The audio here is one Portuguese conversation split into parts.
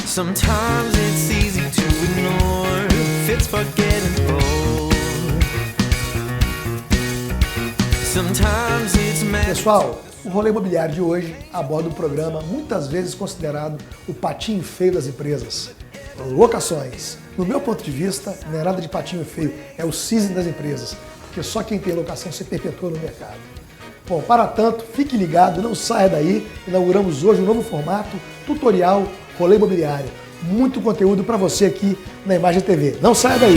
Sometimes it's easy to ignore, fits for getting old. Sometimes it's Pessoal, o Rolê Imobiliário de hoje aborda um programa muitas vezes considerado o patinho feio das empresas. Locações. No meu ponto de vista, não é nada de patinho feio, é o cisne das empresas, porque só quem tem locação se perpetua no mercado. Bom, para tanto, fique ligado, não saia daí. Inauguramos hoje um novo formato, tutorial Rolê Imobiliário. Muito conteúdo para você aqui na Imagem TV. Não saia daí!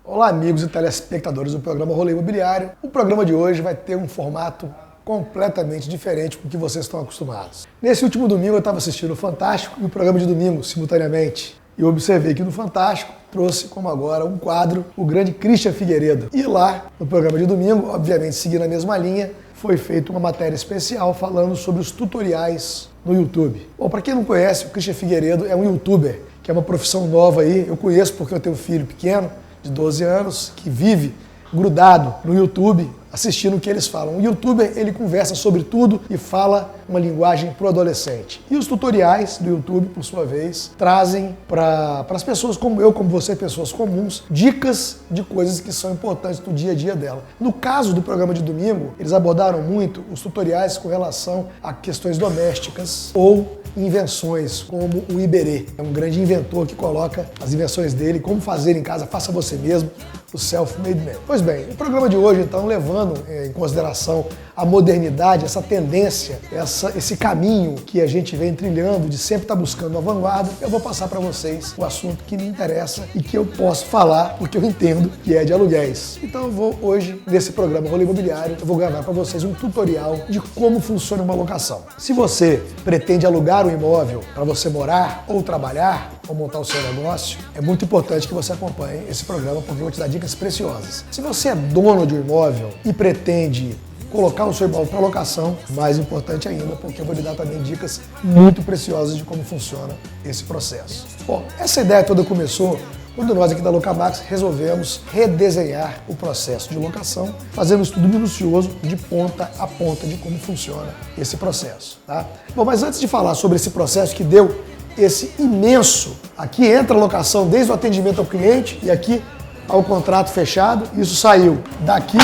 Olá, amigos e telespectadores do programa Rolê Imobiliário. O programa de hoje vai ter um formato completamente diferente do que vocês estão acostumados. Nesse último domingo eu estava assistindo o Fantástico e o programa de domingo simultaneamente. E eu observei que no Fantástico trouxe como agora um quadro o grande Christian Figueiredo. E lá, no programa de domingo, obviamente seguindo a mesma linha, foi feita uma matéria especial falando sobre os tutoriais no YouTube. Bom, para quem não conhece, o Christian Figueiredo é um youtuber, que é uma profissão nova aí. Eu conheço porque eu tenho um filho pequeno, de 12 anos, que vive grudado no YouTube, assistindo o que eles falam. O youtuber, ele conversa sobre tudo e fala uma linguagem para o adolescente. E os tutoriais do YouTube, por sua vez, trazem para as pessoas como eu, como você, pessoas comuns, dicas de coisas que são importantes no dia a dia dela. No caso do programa de domingo, eles abordaram muito os tutoriais com relação a questões domésticas ou invenções, como o Iberê. É um grande inventor que coloca as invenções dele, como fazer em casa, faça você mesmo, o Self-Made Man. Pois bem, o programa de hoje, então, levando em consideração a modernidade, essa tendência, esse caminho que a gente vem trilhando de sempre estar buscando a vanguarda, eu vou passar para vocês o assunto que me interessa e que eu posso falar porque eu entendo que é de aluguéis. Então eu vou hoje, nesse programa Rolê Imobiliário, eu vou gravar para vocês um tutorial de como funciona uma locação. Se você pretende alugar um imóvel para você morar ou trabalhar, ou montar o seu negócio, é muito importante que você acompanhe esse programa porque eu vou te dar dicas preciosas. Se você é dono de um imóvel e pretende colocar o seu imóvel para locação, mais importante ainda, porque eu vou lhe dar também dicas muito preciosas de como funciona esse processo. Bom, essa ideia toda começou quando nós aqui da Locamax resolvemos redesenhar o processo de locação, fazendo um estudo minucioso de ponta a ponta de como funciona esse processo. Tá? Bom, mas antes de falar sobre esse processo que deu esse imenso, aqui entra a locação desde o atendimento ao cliente e aqui ao contrato fechado, isso saiu daqui,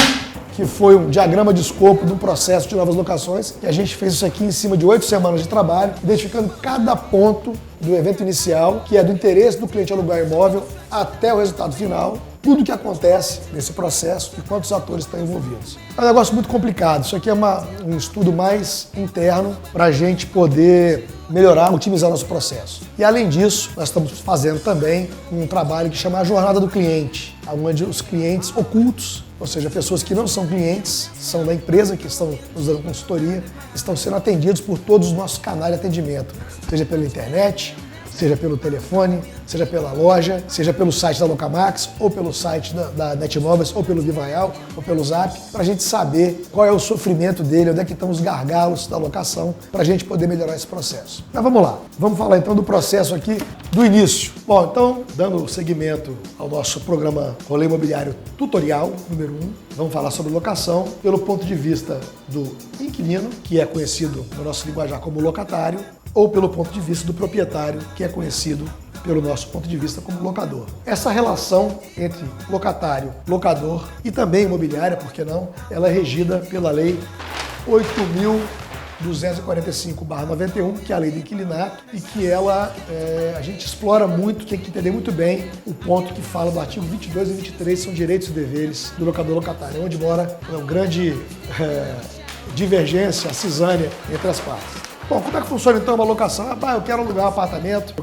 que foi um diagrama de escopo do processo de novas locações, e a gente fez isso aqui em cima de 8 semanas de trabalho, identificando cada ponto do evento inicial, que é do interesse do cliente alugar imóvel, até o resultado final, tudo que acontece nesse processo e quantos atores estão envolvidos. É um negócio muito complicado, isso aqui é um estudo mais interno para a gente poder melhorar, otimizar nosso processo. E além disso, nós estamos fazendo também um trabalho que chama a Jornada do Cliente, onde os clientes ocultos, ou seja, pessoas que não são clientes, são da empresa que estão nos dando consultoria, estão sendo atendidos por todos os nossos canais de atendimento, seja pela internet, seja pelo telefone, seja pela loja, seja pelo site da Locamax, ou pelo site da NetMóveis, ou pelo Viva Real, ou pelo Zap, para a gente saber qual é o sofrimento dele, onde é que estão os gargalos da locação, para a gente poder melhorar esse processo. Mas vamos lá, vamos falar então do processo aqui do início. Bom, então, dando seguimento ao nosso programa Rolê Imobiliário Tutorial, número 1, vamos falar sobre locação pelo ponto de vista do inquilino, que é conhecido no nosso linguajar como locatário, ou pelo ponto de vista do proprietário, que é conhecido pelo nosso ponto de vista como locador. Essa relação entre locatário, locador e também imobiliária, por que não, ela é regida pela Lei 8.245/91, que é a Lei do Inquilinato, e que ela, a gente explora muito, tem que entender muito bem o ponto que fala do artigo 22 e 23, são direitos e deveres do locador locatário, onde mora uma grande divergência, a cisânia entre as partes. Bom, como é que funciona então uma locação? Eu quero alugar um apartamento,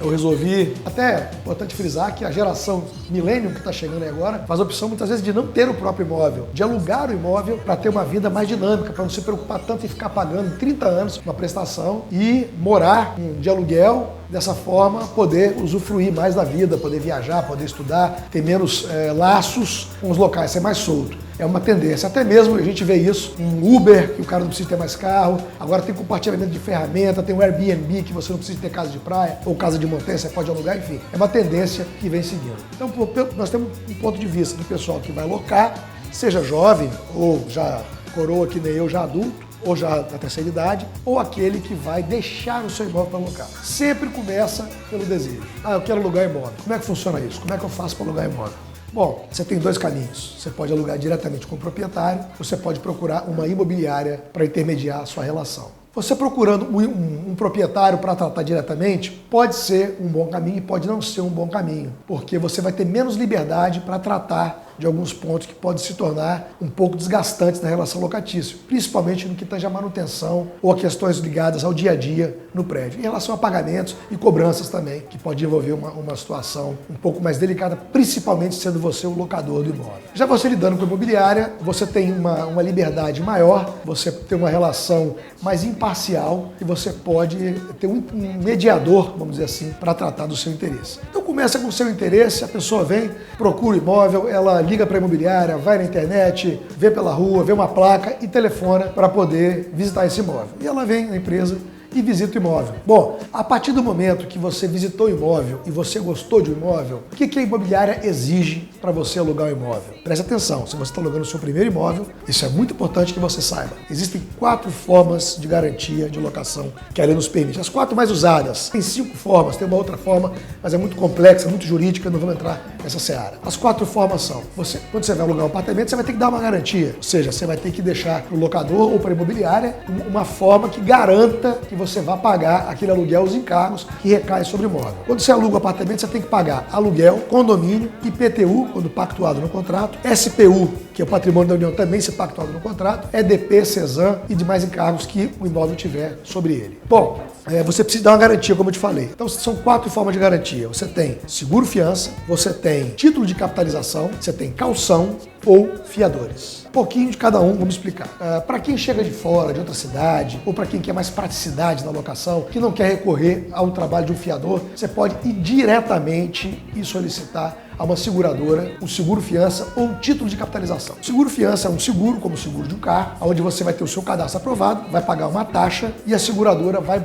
eu resolvi, até é importante frisar que a geração millennium que está chegando aí agora faz a opção muitas vezes de não ter o próprio imóvel, de alugar o imóvel para ter uma vida mais dinâmica, para não se preocupar tanto em ficar pagando 30 anos uma prestação e morar de aluguel, dessa forma poder usufruir mais da vida, poder viajar, poder estudar, ter menos laços com os locais, ser mais solto. É uma tendência. Até mesmo a gente vê isso em Uber, que o cara não precisa ter mais carro. Agora tem compartilhamento de ferramenta, tem o Airbnb, que você não precisa ter casa de praia ou casa de montanha, você pode alugar, enfim. É uma tendência que vem seguindo. Então, nós temos um ponto de vista do pessoal que vai locar, seja jovem ou já coroa que nem eu, já adulto, ou já da terceira idade, ou aquele que vai deixar o seu imóvel para alocar. Sempre começa pelo desejo. Eu quero alugar imóvel. Como é que funciona isso? Como é que eu faço para alugar imóvel? Bom, você tem dois caminhos. Você pode alugar diretamente com o proprietário, você pode procurar uma imobiliária para intermediar a sua relação. Você procurando um proprietário para tratar diretamente pode ser um bom caminho e pode não ser um bom caminho, porque você vai ter menos liberdade para tratar de alguns pontos que podem se tornar um pouco desgastantes na relação locatícia, principalmente no que tange a manutenção ou a questões ligadas ao dia a dia no prédio, em relação a pagamentos e cobranças também, que pode envolver uma situação um pouco mais delicada, principalmente sendo você o locador do imóvel. Já você lidando com a imobiliária, você tem uma liberdade maior, você tem uma relação mais imparcial e você pode ter um mediador, vamos dizer assim, para tratar do seu interesse. Então começa com o seu interesse, a pessoa vem, procura o imóvel, ela liga para a imobiliária, vai na internet, vê pela rua, vê uma placa e telefona para poder visitar esse imóvel. E ela vem na empresa e visita o imóvel. Bom, a partir do momento que você visitou o imóvel e você gostou de um imóvel, o que a imobiliária exige para você alugar o imóvel? Preste atenção, se você está alugando o seu primeiro imóvel, isso é muito importante que você saiba. Existem 4 formas de garantia de locação que a lei nos permite. As 4 mais usadas. Tem 5 formas, tem uma outra forma, mas é muito complexa, muito jurídica, não vamos entrar nessa seara. As 4 formas são, quando você vai alugar um apartamento, você vai ter que dar uma garantia. Ou seja, você vai ter que deixar para o locador ou para a imobiliária uma forma que garanta que você vai pagar aquele aluguel, os encargos que recaem sobre o imóvel. Quando você aluga o apartamento, você tem que pagar aluguel, condomínio, IPTU, quando pactuado no contrato, SPU, que é o patrimônio da União, também se pactuado no contrato, EDP, CESAM e demais encargos que o imóvel tiver sobre ele. Bom, você precisa dar uma garantia, como eu te falei. Então, são 4 formas de garantia. Você tem seguro-fiança, você tem título de capitalização, você tem calção ou fiadores. Um pouquinho de cada um, vamos explicar. Para quem chega de fora, de outra cidade, ou para quem quer mais praticidade na locação, que não quer recorrer ao trabalho de um fiador, você pode ir diretamente e solicitar a uma seguradora, um seguro-fiança ou um título de capitalização. Seguro-fiança é um seguro, como o seguro de um carro, onde você vai ter o seu cadastro aprovado, vai pagar uma taxa e a seguradora vai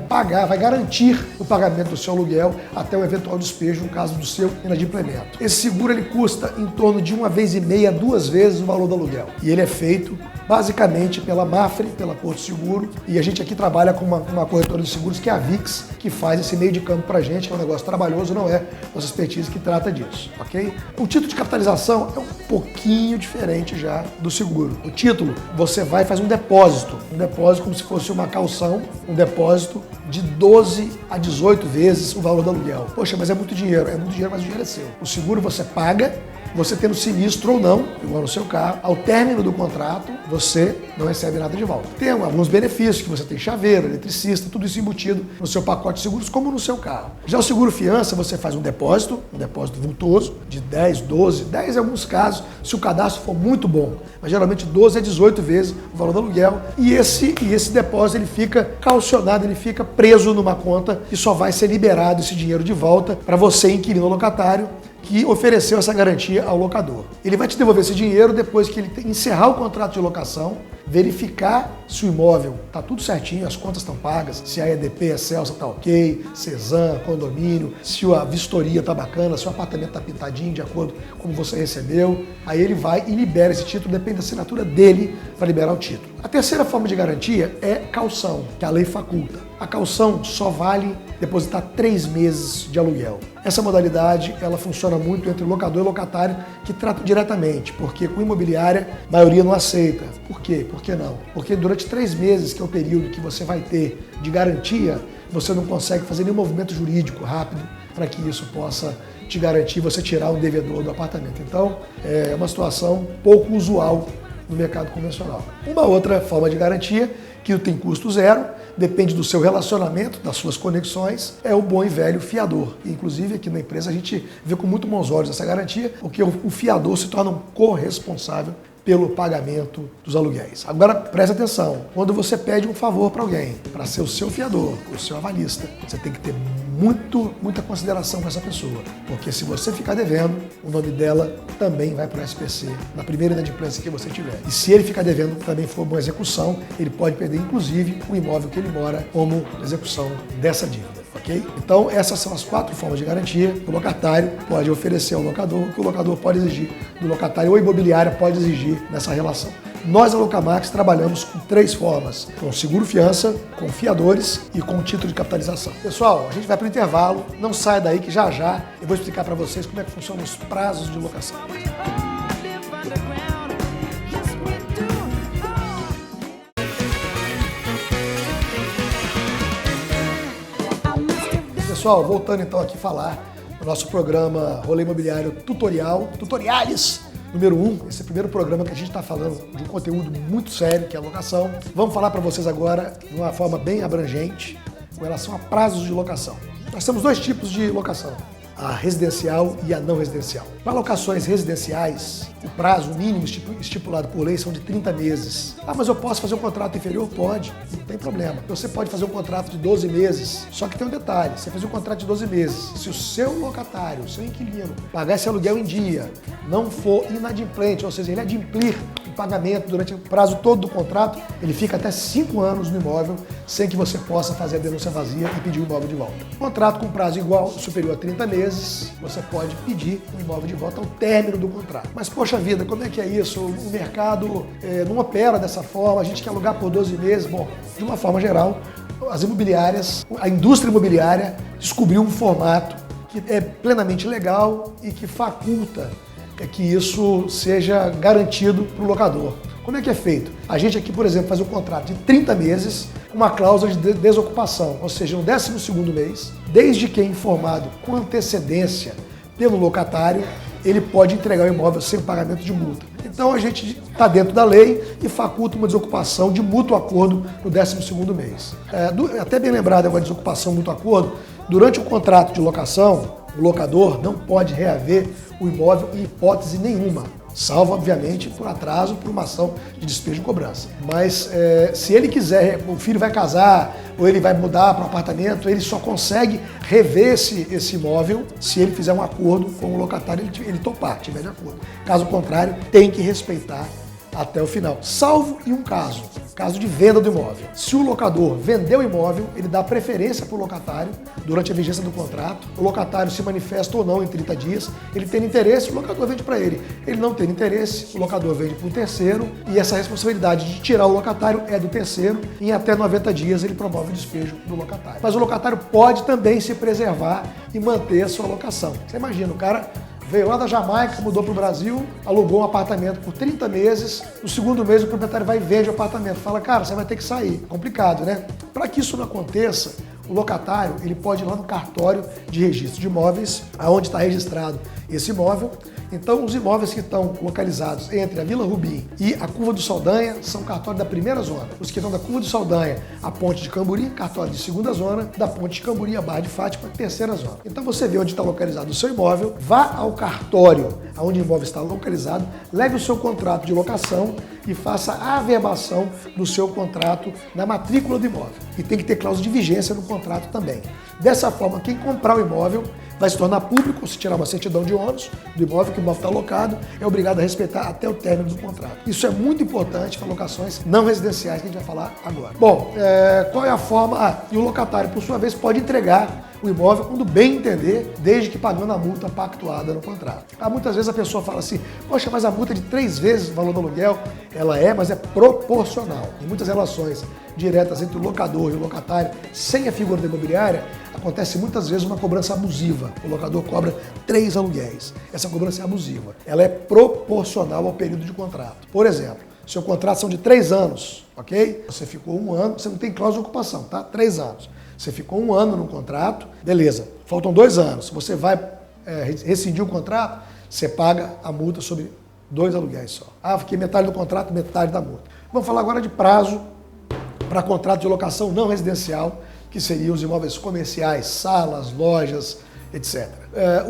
garantir o pagamento do seu aluguel até o eventual despejo no caso do seu inadimplemento. Esse seguro ele custa em torno de 1,5 a 2 vezes o valor do aluguel. E ele é feito basicamente pela Mafre, pela Porto Seguro, e a gente aqui trabalha com uma corretora de seguros que é a VIX, que faz esse meio de campo pra gente, que é um negócio trabalhoso, não é nossa expertise que trata disso, ok? O título de capitalização é um pouquinho diferente já do seguro. O título, você vai e faz um depósito como se fosse uma calção, um depósito de 12 a 18 vezes o valor do aluguel. Poxa, mas é muito dinheiro, mas o dinheiro é seu. O seguro você paga, você tendo sinistro ou não, igual no seu carro, ao término do contrato, você não recebe nada de volta. Tem alguns benefícios, que você tem chaveiro, eletricista, tudo isso embutido no seu pacote de seguros, como no seu carro. Já o seguro-fiança, você faz um depósito vultoso, de 10, 12, 10 em alguns casos, se o cadastro for muito bom, mas geralmente 12 a 18 vezes o valor do aluguel, e esse depósito ele fica calcionado, ele fica preso numa conta e só vai ser liberado esse dinheiro de volta para você, inquilino locatário, que ofereceu essa garantia ao locador. Ele vai te devolver esse dinheiro depois que ele encerrar o contrato de locação, verificar se o imóvel está tudo certinho, as contas estão pagas, se a EDP, a Celsa está ok, CESAM, condomínio, se a vistoria está bacana, se o apartamento está pintadinho de acordo com como você recebeu. Aí ele vai e libera esse título, depende da assinatura dele para liberar o título. A terceira forma de garantia é calção, que a lei faculta. A calção só vale depositar 3 meses de aluguel. Essa modalidade, ela funciona muito entre locador e locatário que tratam diretamente, porque com imobiliária, a maioria não aceita. Por quê? Por que não? Porque durante 3 meses, que é o período que você vai ter de garantia, você não consegue fazer nenhum movimento jurídico rápido para que isso possa te garantir você tirar um devedor do apartamento. Então, é uma situação pouco usual no mercado convencional. Uma outra forma de garantia, que tem custo zero, depende do seu relacionamento, das suas conexões, é o bom e velho fiador. Inclusive, aqui na empresa, a gente vê com muito bons olhos essa garantia, porque o fiador se torna um corresponsável pelo pagamento dos aluguéis. Agora, preste atenção, quando você pede um favor para alguém, para ser o seu fiador, o seu avalista, você tem que ter muita consideração com essa pessoa, porque se você ficar devendo, o nome dela também vai para o SPC, na primeira inadimplência que você tiver. E se ele ficar devendo também for uma execução, ele pode perder inclusive o imóvel que ele mora como execução dessa dívida. Ok? Então, essas são as 4 formas de garantia que o locatário pode oferecer ao locador, que o locador pode exigir do locatário ou a imobiliária pode exigir nessa relação. Nós, na Locamax, trabalhamos com 3 formas: com seguro-fiança, com fiadores e com título de capitalização. Pessoal, a gente vai para o intervalo, não saia daí que já eu vou explicar para vocês como é que funcionam os prazos de locação. Pessoal, voltando então aqui falar do nosso programa Rolê Imobiliário Tutoriales número 1. Esse é o primeiro programa que a gente está falando de um conteúdo muito sério, que é a locação. Vamos falar para vocês agora de uma forma bem abrangente com relação a prazos de locação. Nós temos 2 tipos de locação: a residencial e a não residencial. Para locações residenciais, o prazo mínimo estipulado por lei são de 30 meses. Ah, mas eu posso fazer um contrato inferior? Pode, não tem problema. Você pode fazer um contrato de 12 meses, só que tem um detalhe: você faz um contrato de 12 meses, se o seu locatário, o seu inquilino, pagar esse aluguel em dia, não for inadimplente, ou seja, ele adimplir o pagamento durante o prazo todo do contrato, ele fica até 5 anos no imóvel sem que você possa fazer a denúncia vazia e pedir o imóvel de volta. Contrato com prazo igual, superior a 30 meses, você pode pedir o imóvel de volta ao término do contrato. Mas, poxa vida, como é que é isso? O mercado não opera dessa forma, a gente quer alugar por 12 meses. Bom, de uma forma geral, as imobiliárias, a indústria imobiliária descobriu um formato que é plenamente legal e que faculta que isso seja garantido para o locador. Como é que é feito? A gente aqui, por exemplo, faz um contrato de 30 meses, uma cláusula de desocupação, ou seja, no 12º mês, desde que informado com antecedência pelo locatário, ele pode entregar o imóvel sem pagamento de multa. Então a gente está dentro da lei e faculta uma desocupação de mútuo acordo no 12º mês. Até bem lembrado agora, desocupação mútuo acordo, durante o contrato de locação, o locador não pode reaver o imóvel em hipótese nenhuma, salvo, obviamente, por atraso, por uma ação de despejo de cobrança. Mas se ele quiser, o filho vai casar ou ele vai mudar para um apartamento, ele só consegue rever esse imóvel se ele fizer um acordo com o locatário, ele topar, tiver de acordo. Caso contrário, tem que respeitar até o final, salvo em um caso de venda do imóvel. Se o locador vendeu o imóvel, ele dá preferência para o locatário durante a vigência do contrato. O locatário se manifesta ou não em 30 dias. Ele tem interesse, o locador vende para ele. Ele não tem interesse, o locador vende para um terceiro e essa responsabilidade de tirar o locatário é do terceiro. Em até 90 dias ele promove o despejo do locatário. Mas o locatário pode também se preservar e manter a sua locação. Você imagina, o cara veio lá da Jamaica, mudou para o Brasil, alugou um apartamento por 30 meses, no 2º mês o proprietário vai e vende o apartamento. Fala, cara, você vai ter que sair. Complicado, né? Para que isso não aconteça, o locatário ele pode ir lá no cartório de registro de imóveis, aonde está registrado esse imóvel. Então, os imóveis que estão localizados entre a Vila Rubim e a Curva do Saldanha são cartório da primeira zona. Os que estão da Curva do Saldanha à Ponte de Camburi, cartório de segunda zona, da Ponte de Camburi à Barra de Fátima, terceira zona. Então, você vê onde está localizado o seu imóvel, vá ao cartório onde o imóvel está localizado, leve o seu contrato de locação e faça a averbação do seu contrato na matrícula do imóvel. E tem que ter cláusula de vigência no contrato também. Dessa forma, quem comprar o imóvel vai se tornar público, se tirar uma certidão de ônus do imóvel, que o imóvel está alocado, é obrigado a respeitar até o término do contrato. Isso é muito importante para locações não residenciais, que a gente vai falar agora. Bom, qual é a forma? E o locatário, por sua vez, pode entregar o imóvel quando bem entender, desde que pagando a multa pactuada no contrato. Muitas vezes a pessoa fala assim, poxa, mas a multa é de 3 vezes o valor do aluguel, ela mas é proporcional. Em muitas relações diretas entre o locador e o locatário, sem a figura da imobiliária, acontece muitas vezes uma cobrança abusiva. O locador cobra 3 aluguéis. Essa cobrança é abusiva. Ela é proporcional ao período de contrato. Por exemplo, seu contrato são de 3 anos, ok? Você ficou 1 ano, você não tem cláusula de ocupação, tá? 3 anos. Você ficou 1 ano no contrato, beleza, faltam 2 anos. Você vai rescindir o contrato, você paga a multa sobre 2 aluguéis só. Fiquei metade do contrato, metade da multa. Vamos falar agora de prazo para contrato de locação não residencial, que seriam os imóveis comerciais, salas, lojas, etc.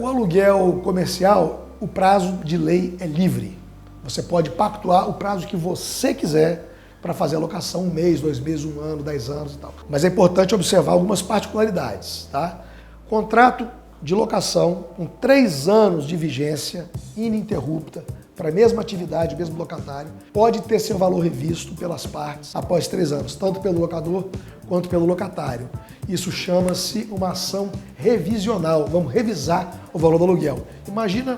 O aluguel comercial, o prazo de lei é livre. Você pode pactuar o prazo que você quiser para fazer a locação, 1 mês, 2 meses, 1 ano, 10 anos e tal. Mas é importante observar algumas particularidades, tá? Contrato de locação com 3 anos de vigência ininterrupta para a mesma atividade, o mesmo locatário, pode ter seu valor revisto pelas partes após 3 anos, tanto pelo locador quanto pelo locatário. Isso chama-se uma ação revisional. Vamos revisar o valor do aluguel. Imagina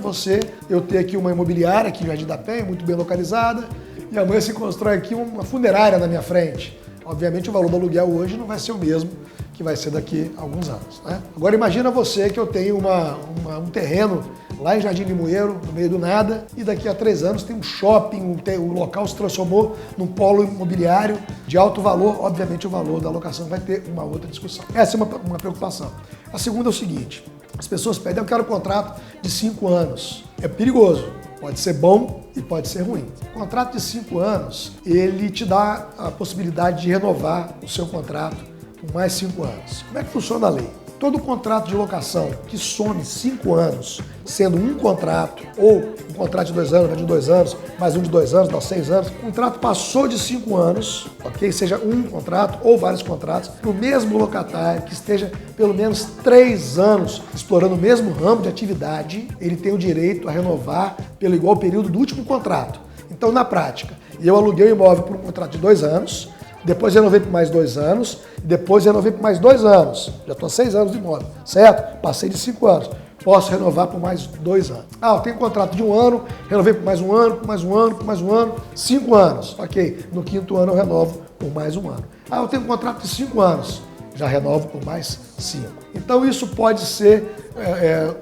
eu ter aqui uma imobiliária aqui em Jardim da Penha, muito bem localizada, e amanhã se constrói aqui uma funerária na minha frente. Obviamente o valor do aluguel hoje não vai ser o mesmo que vai ser daqui a alguns anos, né? Agora imagina você que eu tenho um terreno lá em Jardim Limoeiro, no meio do nada, e daqui a 3 anos tem um shopping, o local se transformou num polo imobiliário de alto valor. Obviamente o valor da locação vai ter uma outra discussão. Essa é uma preocupação. A segunda é o seguinte, as pessoas pedem, eu quero um contrato de 5 anos. É perigoso. Pode ser bom e pode ser ruim. O contrato de 5 anos, ele te dá a possibilidade de renovar o seu contrato por mais 5 anos. Como é que funciona a lei? Todo contrato de locação que some 5 anos, sendo um contrato, ou um contrato de 2 anos, mais de 2 anos, mais um de 2 anos, dá 6 anos, o contrato passou de 5 anos, ok? Seja um contrato ou vários contratos, para o mesmo locatário que esteja pelo menos 3 anos explorando o mesmo ramo de atividade, ele tem o direito a renovar pelo igual período do último contrato. Então, na prática, eu aluguei o imóvel por um contrato de 2 anos, depois renovei por mais 2 anos, depois renovei por mais 2 anos. Já estou há 6 anos de imóvel, certo? Passei de 5 anos. Posso renovar por mais 2 anos. Eu tenho um contrato de 1 ano, renovei por mais 1 ano, por mais 1 ano, por mais 1 ano, 5 anos. Ok, no 5º ano eu renovo por mais 1 ano. Eu tenho um contrato de 5 anos, já renovo por mais 5. Então isso pode ser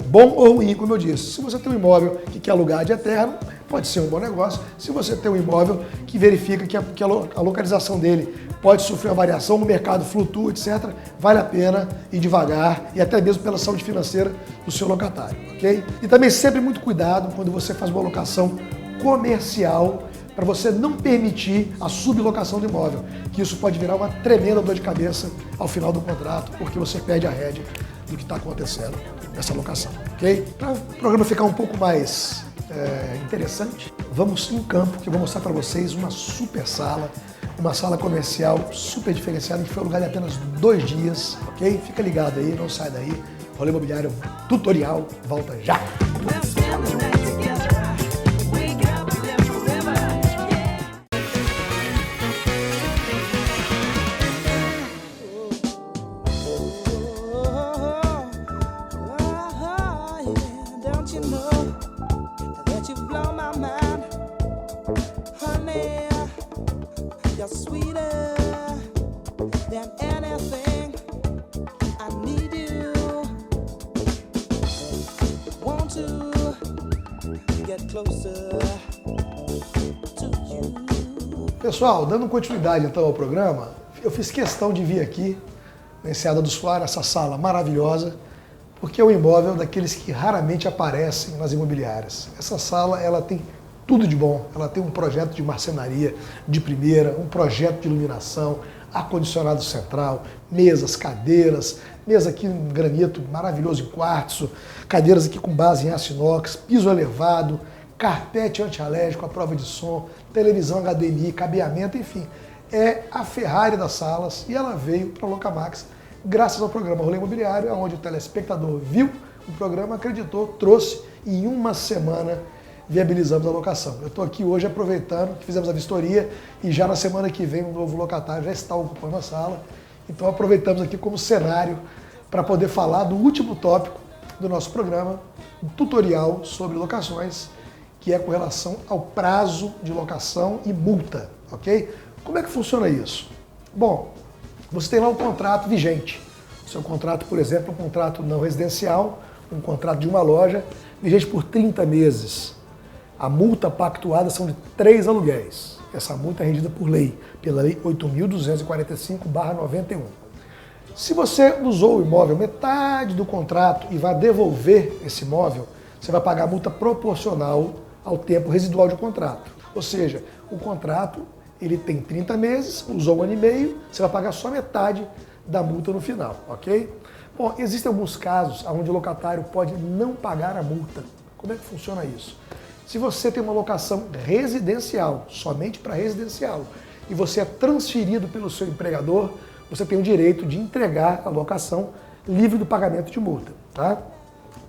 bom ou ruim, como eu disse. Se você tem um imóvel que quer alugar de eterno, pode ser um bom negócio. Se você tem um imóvel que verifica que a localização dele pode sofrer uma variação, o mercado flutua, etc., vale a pena ir devagar e até mesmo pela saúde financeira do seu locatário, ok? E também sempre muito cuidado quando você faz uma locação comercial, para você não permitir a sublocação do imóvel, que isso pode virar uma tremenda dor de cabeça ao final do contrato, porque você perde a rédea do que está acontecendo nessa locação, ok? Para o programa ficar um pouco mais interessante, vamos em campo, que eu vou mostrar para vocês uma super sala, uma sala comercial super diferenciada, que foi alugada em apenas 2 dias, ok? Fica ligado aí, não sai daí. Rolê Imobiliário Tutorial, volta já! Pessoal, dando continuidade então ao programa, eu fiz questão de vir aqui na Enseada do Suara, essa sala maravilhosa, porque é um imóvel daqueles que raramente aparecem nas imobiliárias. Essa sala, ela tem tudo de bom, ela tem um projeto de marcenaria de primeira, um projeto de iluminação, ar-condicionado central, mesas, cadeiras, mesa aqui em granito maravilhoso em quartzo, cadeiras aqui com base em aço inox, piso elevado, carpete antialérgico à prova de som, televisão HDMI, cabeamento, enfim. É a Ferrari das salas e ela veio para a Locamax graças ao programa Rolê Imobiliário, onde o telespectador viu o programa, acreditou, trouxe e em uma semana viabilizamos a locação. Eu estou aqui hoje aproveitando que fizemos a vistoria e já na semana que vem um novo locatário já está ocupando a sala. Então aproveitamos aqui como cenário para poder falar do último tópico do nosso programa, um tutorial sobre locações, que é com relação ao prazo de locação e multa, ok? Como é que funciona isso? Bom, você tem lá um contrato vigente. O seu contrato, por exemplo, é um contrato não residencial, um contrato de uma loja, vigente por 30 meses. A multa pactuada são de 3 aluguéis. Essa multa é regida por lei, pela Lei 8.245/91. Se você usou o imóvel metade do contrato e vai devolver esse imóvel, você vai pagar a multa proporcional ao tempo residual de contrato. Ou seja, o contrato ele tem 30 meses, usou 1 ano e meio, você vai pagar só metade da multa no final, ok? Bom, existem alguns casos onde o locatário pode não pagar a multa. Como é que funciona isso? Se você tem uma locação residencial, somente para residencial, e você é transferido pelo seu empregador, você tem o direito de entregar a locação livre do pagamento de multa. Tá?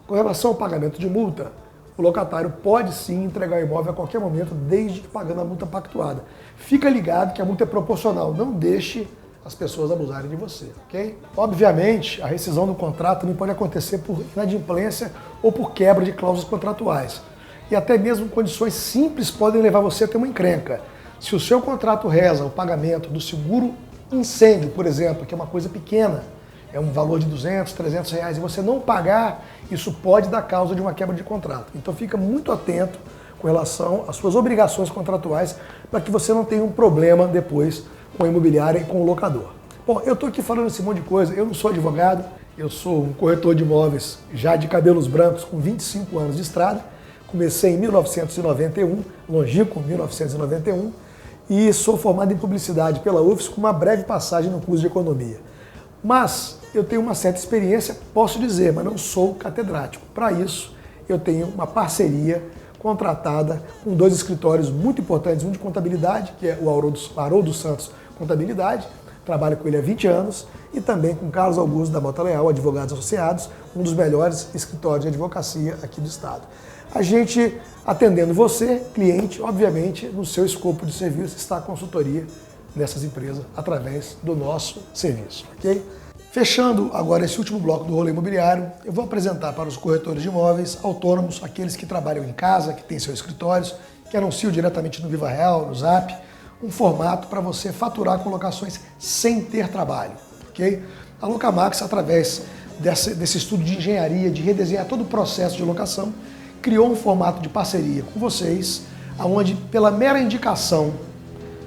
Com relação ao pagamento de multa, o locatário pode sim entregar o imóvel a qualquer momento, desde que pagando a multa pactuada. Fica ligado que a multa é proporcional, não deixe as pessoas abusarem de você, ok? Obviamente, a rescisão do contrato também pode acontecer por inadimplência ou por quebra de cláusulas contratuais. E até mesmo condições simples podem levar você a ter uma encrenca. Se o seu contrato reza o pagamento do seguro incêndio, por exemplo, que é uma coisa pequena, é um valor de 200, 300 reais, e você não pagar, isso pode dar causa de uma quebra de contrato. Então fica muito atento com relação às suas obrigações contratuais para que você não tenha um problema depois com a imobiliária e com o locador. Bom, eu estou aqui falando esse monte de coisa, eu não sou advogado, eu sou um corretor de imóveis já de cabelos brancos com 25 anos de estrada, comecei em 1991, longínquo 1991, e sou formado em publicidade pela UFSC com uma breve passagem no curso de economia. Mas eu tenho uma certa experiência, posso dizer, mas não sou catedrático. Para isso, eu tenho uma parceria contratada com 2 escritórios muito importantes, um de contabilidade, que é o Haroldo Santos Contabilidade, trabalho com ele há 20 anos, e também com Carlos Augusto da Mota Leal, Advogados Associados, um dos melhores escritórios de advocacia aqui do estado. A gente, atendendo você, cliente, obviamente, no seu escopo de serviço está a consultoria nessas empresas através do nosso serviço, ok? Fechando agora esse último bloco do rolê imobiliário, eu vou apresentar para os corretores de imóveis autônomos, aqueles que trabalham em casa, que têm seus escritórios, que anunciam diretamente no Viva Real, no Zap, um formato para você faturar colocações sem ter trabalho, ok? A Locamax, através desse estudo de engenharia, de redesenhar todo o processo de locação, criou um formato de parceria com vocês, onde pela mera indicação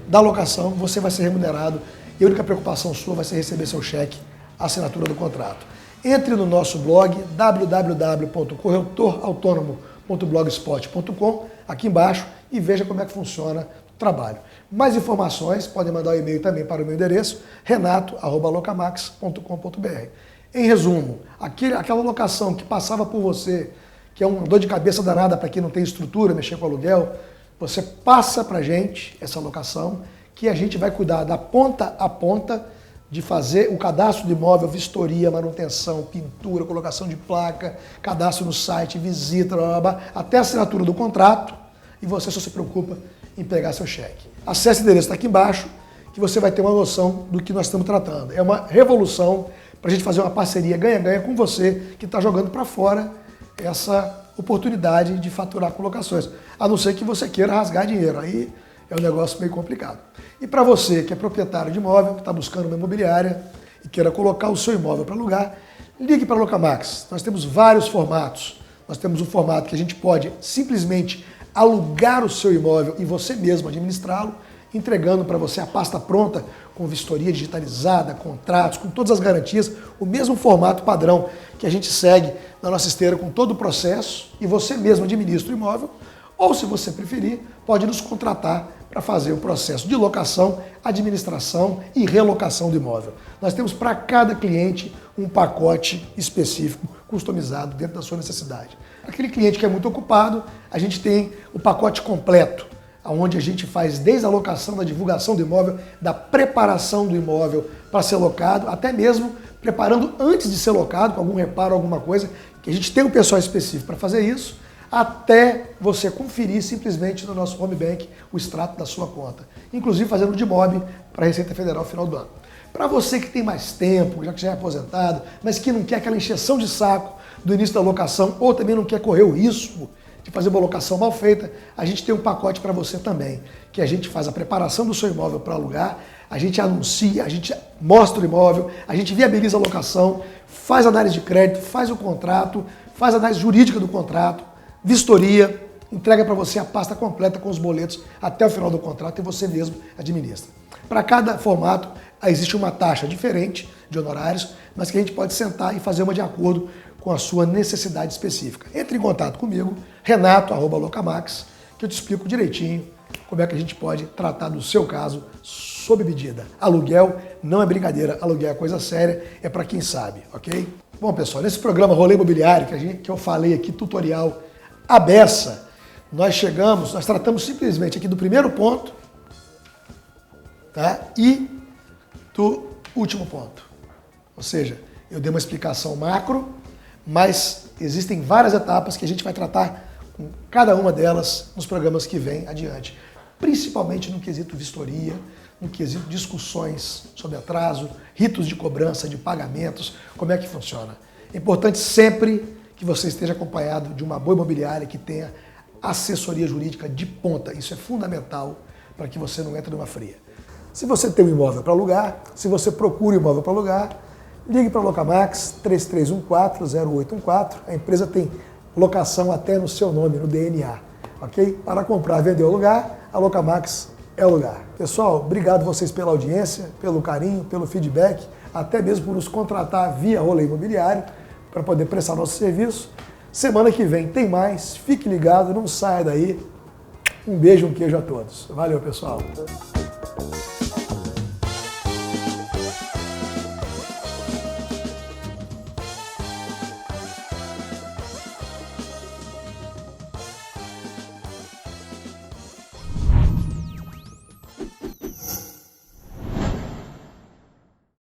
da locação você vai ser remunerado e a única preocupação sua vai ser receber seu cheque, a assinatura do contrato. Entre no nosso blog www.corretorautonomo.blogspot.com, aqui embaixo, e veja como é que funciona o trabalho. Mais informações, podem mandar um e-mail também para o meu endereço, renato@locamax.com.br. Em resumo, aquela locação que passava por você, que é uma dor de cabeça danada para quem não tem estrutura, mexer com aluguel, você passa para a gente essa locação, que a gente vai cuidar da ponta a ponta de fazer o cadastro do imóvel, vistoria, manutenção, pintura, colocação de placa, cadastro no site, visita, blá, blá, blá, até a assinatura do contrato, e você só se preocupa em pegar seu cheque. Acesse o endereço, está aqui embaixo, que você vai ter uma noção do que nós estamos tratando. É uma revolução para a gente fazer uma parceria ganha-ganha com você, que está jogando para fora essa oportunidade de faturar colocações, a não ser que você queira rasgar dinheiro, aí é um negócio meio complicado. E para você que é proprietário de imóvel, que está buscando uma imobiliária e queira colocar o seu imóvel para alugar, ligue para a Locamax. Nós temos vários formatos. Nós temos um formato que a gente pode simplesmente alugar o seu imóvel e você mesmo administrá-lo, entregando para você a pasta pronta, com vistoria digitalizada, contratos, com todas as garantias, o mesmo formato padrão que a gente segue na nossa esteira com todo o processo, e você mesmo administra o imóvel, ou se você preferir, pode nos contratar para fazer o processo de locação, administração e relocação do imóvel. Nós temos para cada cliente um pacote específico, customizado dentro da sua necessidade. Aquele cliente que é muito ocupado, a gente tem o pacote completo, onde a gente faz desde a locação, da divulgação do imóvel, da preparação do imóvel para ser locado, até mesmo preparando antes de ser locado, com algum reparo, alguma coisa, que a gente tem um pessoal específico para fazer isso, até você conferir simplesmente no nosso home bank o extrato da sua conta, inclusive fazendo de mob para a Receita Federal no final do ano. Para você que tem mais tempo, já que já é aposentado, mas que não quer aquela encheção de saco do início da locação, ou também não quer correr o risco de fazer uma locação mal feita, a gente tem um pacote para você também, que a gente faz a preparação do seu imóvel para alugar, a gente anuncia, a gente mostra o imóvel, a gente viabiliza a locação, faz análise de crédito, faz o contrato, faz a análise jurídica do contrato, vistoria, entrega para você a pasta completa com os boletos até o final do contrato e você mesmo administra. Para cada formato existe uma taxa diferente de honorários, mas que a gente pode sentar e fazer uma de acordo com a sua necessidade específica. Entre em contato comigo, renato@locamax, que eu te explico direitinho como é que a gente pode tratar do seu caso sob medida. Aluguel não é brincadeira, aluguel é coisa séria, é para quem sabe, ok? Bom, pessoal, nesse programa Rolê Imobiliário, que eu falei aqui, tutorial à beça, nós tratamos simplesmente aqui do primeiro ponto, tá? E do último ponto. Ou seja, Eu dei uma explicação macro, mas existem várias etapas que a gente vai tratar com cada uma delas nos programas que vêm adiante. Principalmente no quesito vistoria, no quesito discussões sobre atraso, ritos de cobrança, de pagamentos, como é que funciona. É importante sempre que você esteja acompanhado de uma boa imobiliária que tenha assessoria jurídica de ponta. Isso é fundamental para que você não entre numa fria. Se você tem um imóvel para alugar, se você procura um imóvel para alugar, ligue para a Locamax 3314-0814. A empresa tem locação até no seu nome, no DNA. Ok? Para comprar, vender ou alugar, a Locamax é o lugar. Pessoal, obrigado vocês pela audiência, pelo carinho, pelo feedback, até mesmo por nos contratar via Rolê Imobiliário para poder prestar nosso serviço. Semana que vem tem mais, fique ligado, não saia daí. Um beijo, um queijo a todos. Valeu, pessoal.